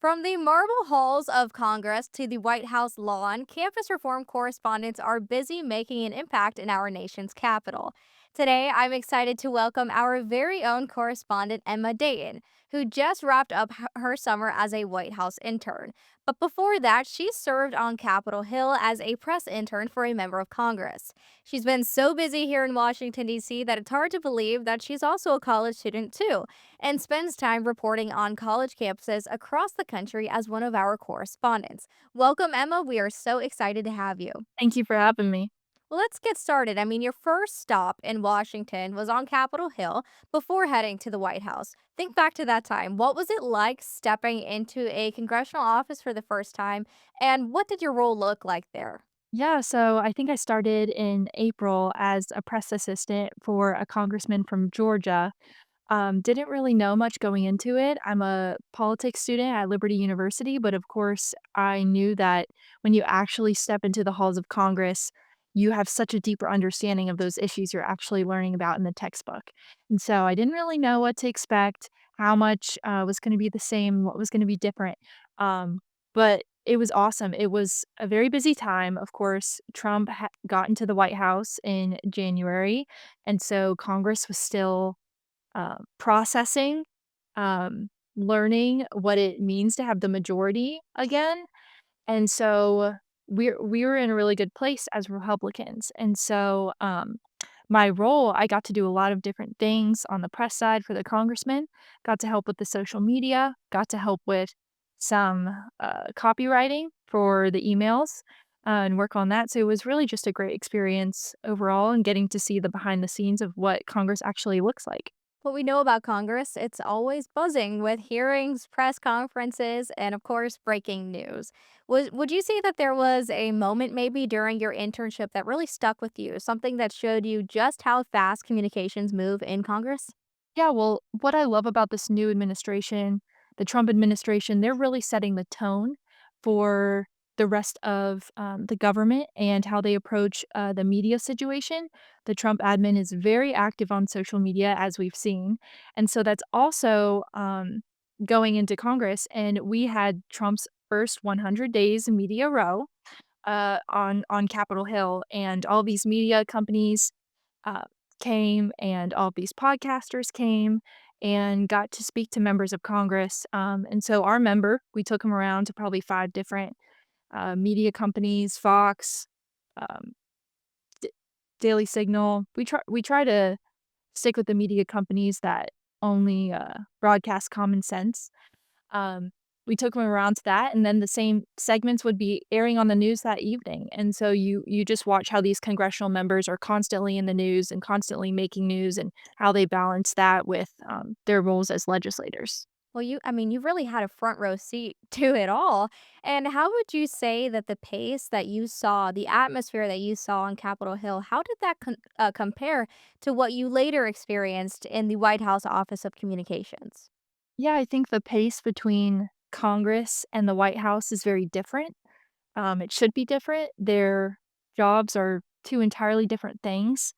From the marble halls of Congress to the White House lawn, campus reform correspondents are busy making an impact in our nation's capital. Today, I'm excited to welcome our very own correspondent, Emma Dayton, who just wrapped up her summer as a White House intern. But before that, she served on Capitol Hill as a press intern for a member of Congress. She's been so busy here in Washington, D.C., that it's hard to believe that she's also a college student, too, and spends time reporting on college campuses across the country as one of our correspondents. Welcome, Emma. We are so excited to have you. Thank you for having me. Well, let's get started. Your first stop in Washington was on Capitol Hill before heading to the White House. Think back to that time. What was it like stepping into a congressional office for the first time, and what did your role look like there? Yeah, so I think I started in April as a press assistant for a congressman from Georgia. Didn't really know much going into it. I'm a politics student at Liberty University, but of course, I knew that when you actually step into the halls of Congress, you have such a deeper understanding of those issues you're actually learning about in the textbook. And so I didn't really know what to expect, how much was going to be the same, what was going to be different. But it was awesome. It was a very busy time. Of course, Trump got into the White House in January. And so Congress was still processing, learning what it means to have the majority again, and so we were in a really good place as Republicans, and so, my role, I got to do a lot of different things on the press side for the congressman, got to help with the social media, got to help with some, copywriting for the emails, and work on that, so it was really just a great experience overall and getting to see the behind the scenes of what Congress actually looks like. What we know about Congress, it's always buzzing with hearings, press conferences, and of course, breaking news. Would you say that there was a moment maybe during your internship that really stuck with you, something that showed you just how fast communications move in Congress? Yeah, well, what I love about this new administration, the Trump administration, they're really setting the tone for the rest of the government and how they approach the media situation. The Trump admin is very active on social media, as we've seen. And so that's also going into Congress. And we had Trump's first 100 days media row on Capitol Hill, and all these media companies uh, came, and all of these podcasters came and got to speak to members of Congress. And so our member, we took him around to probably 5 different media companies, Fox, um, D- Daily Signal. We try to stick with the media companies that only broadcast common sense. um, we took them around to that, and then the same segments would be airing on the news that evening, and so you just watch how these congressional members are constantly in the news and constantly making news and how they balance that with, their roles as legislators. Well, you really had a front row seat to it all. And how would you say that the pace that you saw, the atmosphere that you saw on Capitol Hill, how did that compare to what you later experienced in the White House Office of Communications? Yeah, I think the pace between Congress and the White House is very different. It should be different. Their jobs are 2 entirely different things.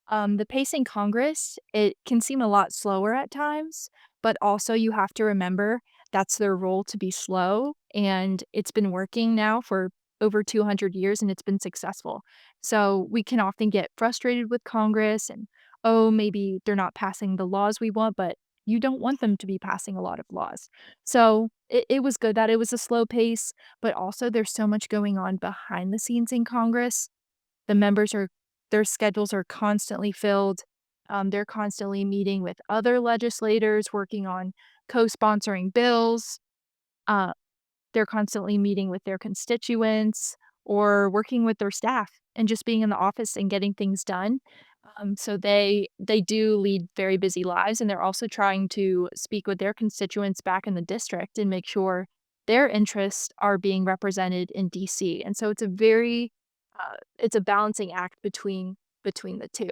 The pace in Congress, it can seem a lot slower at times, but also you have to remember that's their role to be slow, and it's been working now for over 200 years, and it's been successful. So we can often get frustrated with Congress and, "Oh, maybe they're not passing the laws we want," but you don't want them to be passing a lot of laws. So it was good that it was a slow pace, but also there's so much going on behind the scenes in Congress. The members are their schedules are constantly filled. They're constantly meeting with other legislators, working on co-sponsoring bills. Uh, they're constantly meeting with their constituents or working with their staff and just being in the office and getting things done. So they do lead very busy lives, and they're also trying to speak with their constituents back in the district and make sure their interests are being represented in DC. And so it's a balancing act between the 2.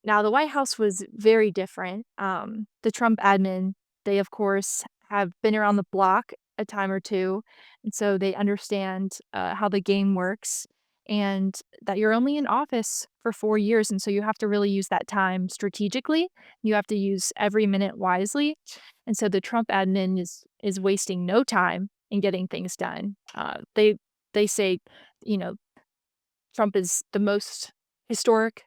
Now, the White House was very different. The Trump admin, they, of course, have been around the block a time or 2, and so they understand, how the game works, and that you're only in office for 4 years, and so you have to really use that time strategically. You have to use every minute wisely, and so the Trump admin is wasting no time in getting things done. They say, you know, Trump is the most historic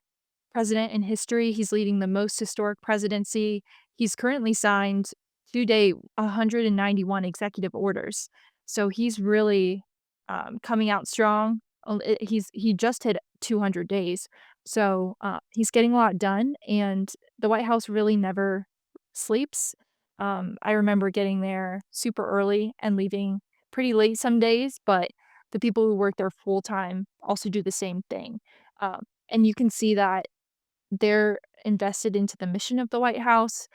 president in history. He's leading the most historic presidency. He's currently signed to date 191 executive orders. So he's really coming out strong. He just hit 200 days. So he's getting a lot done, and the White House really never sleeps. I remember getting there super early and leaving pretty late some days, but the people who work there full time also do the same thing. And you can see that they're invested into the mission of the White House.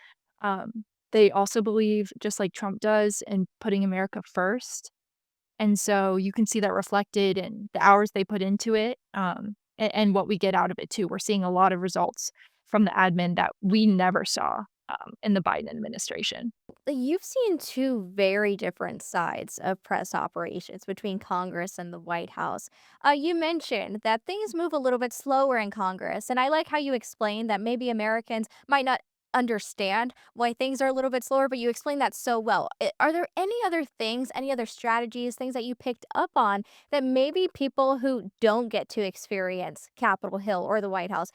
They also believe, just like Trump does, in putting America first. And so you can see that reflected in the hours they put into it, and what we get out of it too. We're seeing a lot of results from the admin that we never saw in the Biden administration. You've seen two very different sides of press operations between Congress and the White House. You mentioned that things move a little bit slower in Congress, and I like how you explained that maybe Americans might not understand why things are a little bit slower, but you explained that so well. Are there any other things, any other strategies, things that you picked up on that maybe people who don't get to experience Capitol Hill or the White House,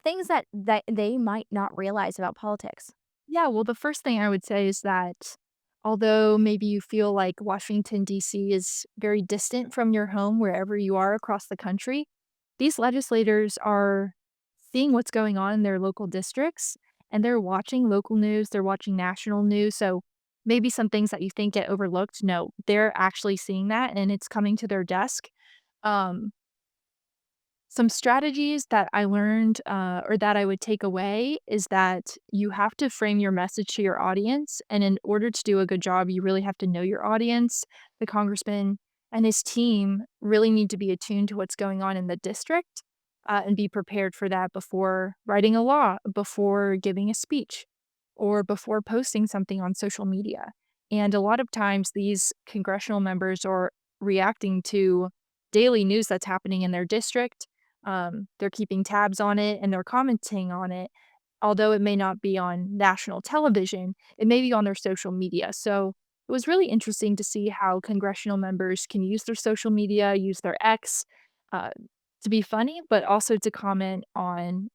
things that they might not realize about politics? Yeah, well, the first thing I would say is that although maybe you feel like Washington, D.C. is very distant from your home wherever you are across the country, these legislators are seeing what's going on in their local districts, and they're watching local news, they're watching national news. So maybe some things that you think get overlooked, no, they're actually seeing that and it's coming to their desk. Um, some strategies that I learned, or that I would take away is that you have to frame your message to your audience, and in order to do a good job, you really have to know your audience. The congressman and his team really need to be attuned to what's going on in the district, and be prepared for that before writing a law, before giving a speech, or before posting something on social media. And a lot of times, these congressional members are reacting to daily news that's happening in their district. They're keeping tabs on it and they're commenting on it. Although it may not be on national television, it may be on their social media. So it was really interesting to see how congressional members can use their social media, use their X, uh, to be funny, but also to comment on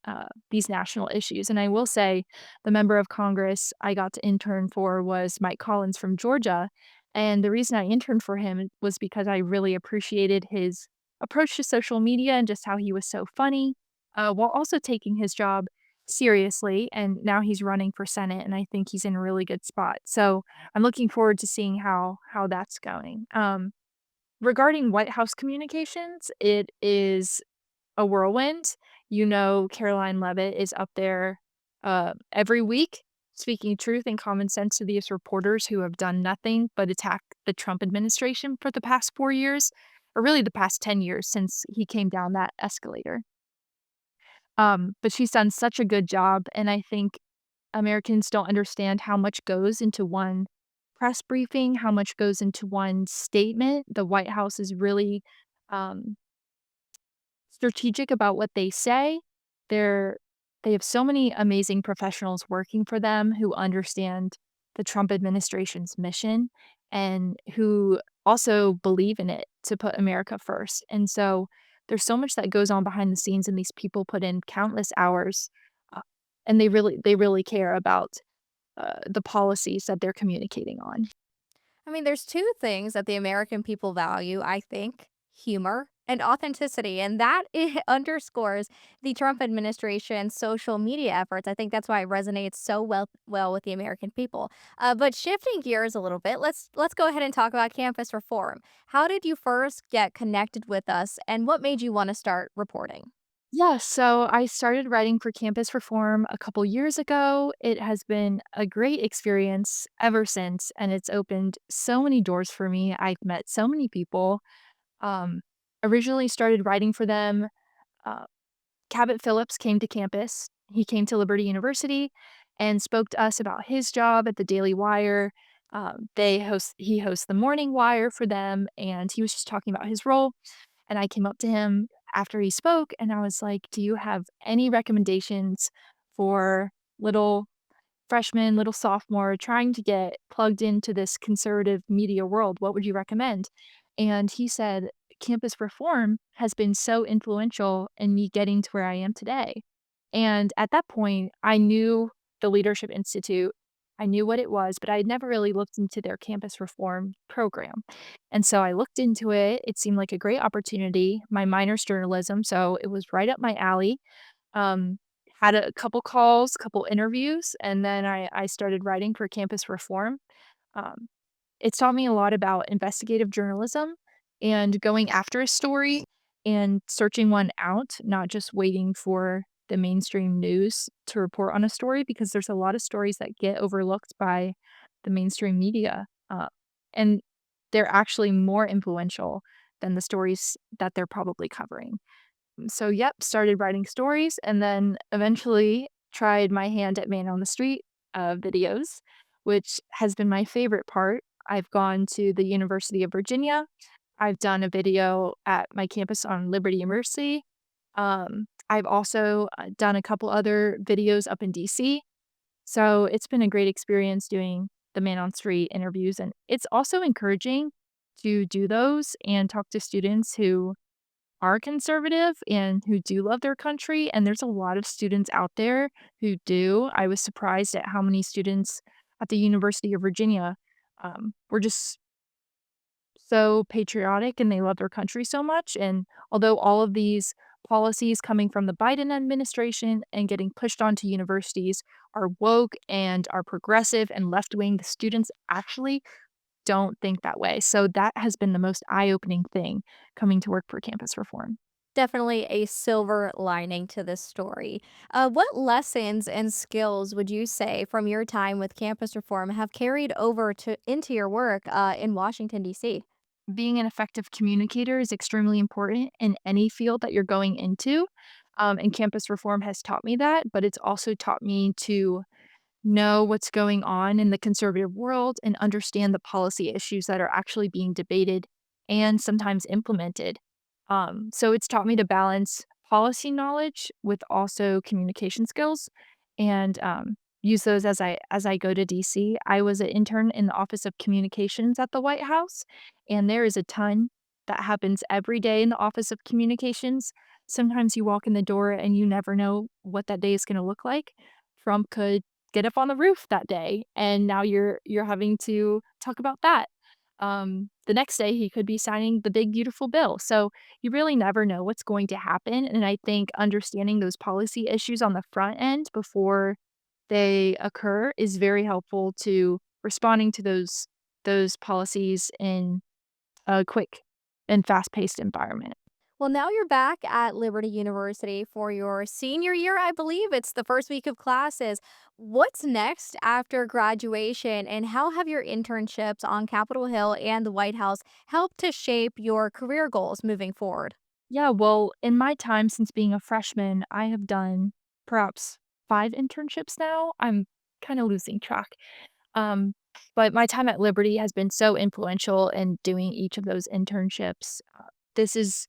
these national issues. And I will say, the member of Congress I got to intern for was Mike Collins from Georgia. And the reason I interned for him was because I really appreciated his approach to social media and just how he was so funny, while also taking his job seriously. And now he's running for Senate, and I think he's in a really good spot. So I'm looking forward to seeing how that's going. Regarding White House communications, it is a whirlwind. You know, Caroline Leavitt is up there every week speaking truth and common sense to these reporters who have done nothing but attack the Trump administration for the past 4 years, or really the past 10 years since he came down that escalator. But she's done such a good job, and I think Americans don't understand how much goes into one press briefing, how much goes into one statement. The White House is really um, strategic about what they say. They're they have so many amazing professionals working for them who understand the Trump administration's mission and who also believe in it to put America first. And so there's so much that goes on behind the scenes and these people put in countless hours, uh, and they really care about the policies that they're communicating on. I mean, there's two things that the American people value, I think: humor and authenticity. And that underscores the Trump administration's social media efforts. I think that's why it resonates so well with the American people. But shifting gears a little bit, let's go ahead and talk about campus reform. How did you first get connected with us, and what made you want to start reporting? Yeah, so I started writing for Campus Reform a couple years ago. It has been a great experience ever since, and it's opened so many doors for me. I've met so many people. Um, Originally started writing for them. Uh, Cabot Phillips came to campus. He came to Liberty University and spoke to us about his job at the Daily Wire. He hosts the Morning Wire for them, and he was just talking about his role. And I came up to him after he spoke, and I was like, "Do you have any recommendations for little freshman, little sophomore trying to get plugged into this conservative media world? What would you recommend?" And he said, "Campus reform has been so influential in me getting to where I am today." And at that point, I knew the Leadership Institute. I knew what it was, but I had never really looked into their campus reform program. And so I looked into it. It seemed like a great opportunity. My minor's journalism, so it was right up my alley. Um, had a couple calls, couple interviews, and then I started writing for campus reform. Um, it's taught me a lot about investigative journalism and going after a story and searching one out, not just waiting for the mainstream news to report on a story because there's a lot of stories that get overlooked by the mainstream media. And they're actually more influential than the stories that they're probably covering. So, yep, started writing stories and then eventually tried my hand at man on the street videos, which has been my favorite part. I've gone to the University of Virginia. I've done a video at my campus on Liberty University. I've also done a couple other videos up in DC. So it's been a great experience doing the man on street interviews. And it's also encouraging to do those and talk to students who are conservative and who do love their country, and there's a lot of students out there who do. I was surprised at how many students at the University of Virginia, were just so patriotic and they love their country so much, and although all of these policies coming from the Biden administration and getting pushed onto universities are woke and are progressive and left-wing, the students actually don't think that way, so that has been the most eye-opening thing coming to work for campus reform. Definitely a silver lining to this story. What lessons and skills would you say from your time with campus reform have carried over to into your work in Washington, D.C.? Being an effective communicator is extremely important in any field that you're going into, and campus reform has taught me that, but it's also taught me to know what's going on in the conservative world and understand the policy issues that are actually being debated and sometimes implemented. So it's taught me to balance policy knowledge with also communication skills and use those as I go to DC. I was an intern in the Office of Communications at the White House, and there is a ton that happens every day in the Office of Communications. Sometimes you walk in the door and you never know what that day is going to look like. Trump could get up on the roof that day, and now you're having to talk about that. The next day, he could be signing the big, beautiful bill. So you really never know what's going to happen. And I think understanding those policy issues on the front end before they occur is very helpful to responding to those policies in a quick and fast-paced environment. Well, now you're back at Liberty University for your senior year, I believe. It's the first week of classes. What's next after graduation, and how have your internships on Capitol Hill and the White House helped to shape your career goals moving forward? Yeah, well, in my time since being a freshman, I have done perhaps 5 internships now. I'm kinda losing track. Um, but my time at Liberty has been so influential in doing each of those internships. This is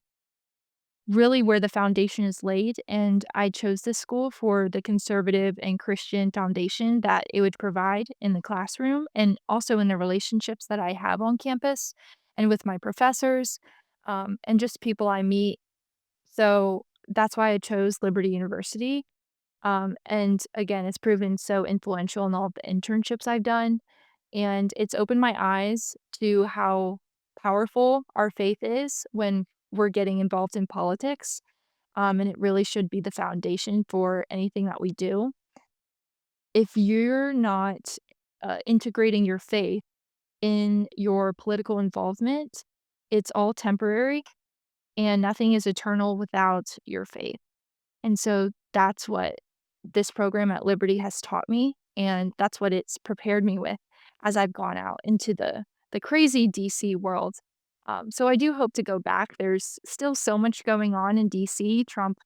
really where the foundation is laid, and I chose this school for the conservative and Christian foundation that it would provide in the classroom and also in the relationships that I have on campus and with my professors, and just people I meet. So that's why I chose Liberty University. And again, it's proven so influential in all of the internships I've done. And it's opened my eyes to how powerful our faith is when we're getting involved in politics. And it really should be the foundation for anything that we do. If you're not integrating your faith in your political involvement, it's all temporary and nothing is eternal without your faith. And so that's what this program at Liberty has taught me, and that's what it's prepared me with as I've gone out into the crazy DC world. So I do hope to go back. There's still so much going on in DC. Trump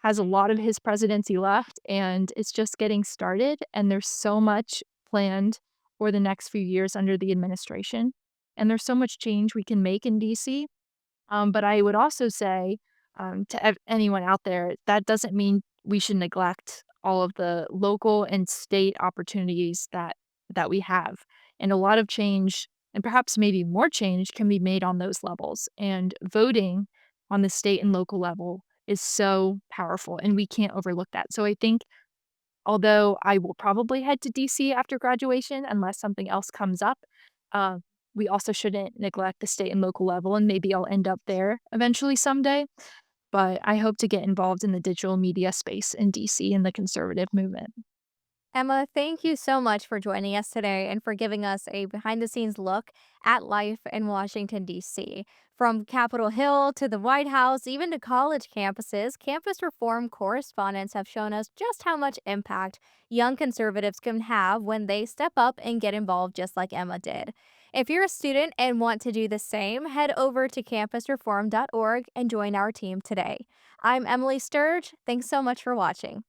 has a lot of his presidency left, and it's just getting started, and there's so much planned for the next few years under the administration, and there's so much change we can make in DC. But I would also say, anyone out there, that doesn't mean we should neglect all of the local and state opportunities that we have. And a lot of change, and perhaps maybe more change, can be made on those levels. And voting on the state and local level is so powerful, and we can't overlook that. So I think although I will probably head to DC after graduation unless something else comes up, uh, we also shouldn't neglect the state and local level, and maybe I'll end up there eventually someday. But I hope to get involved in the digital media space in DC and the conservative movement. Emma, thank you so much for joining us today and for giving us a behind the scenes look at life in Washington, D.C. From Capitol Hill to the White House, even to college campuses, campus reform correspondents have shown us just how much impact young conservatives can have when they step up and get involved, just like Emma did. If you're a student and want to do the same, head over to campusreform.org and join our team today. I'm Emily Sturge. Thanks so much for watching.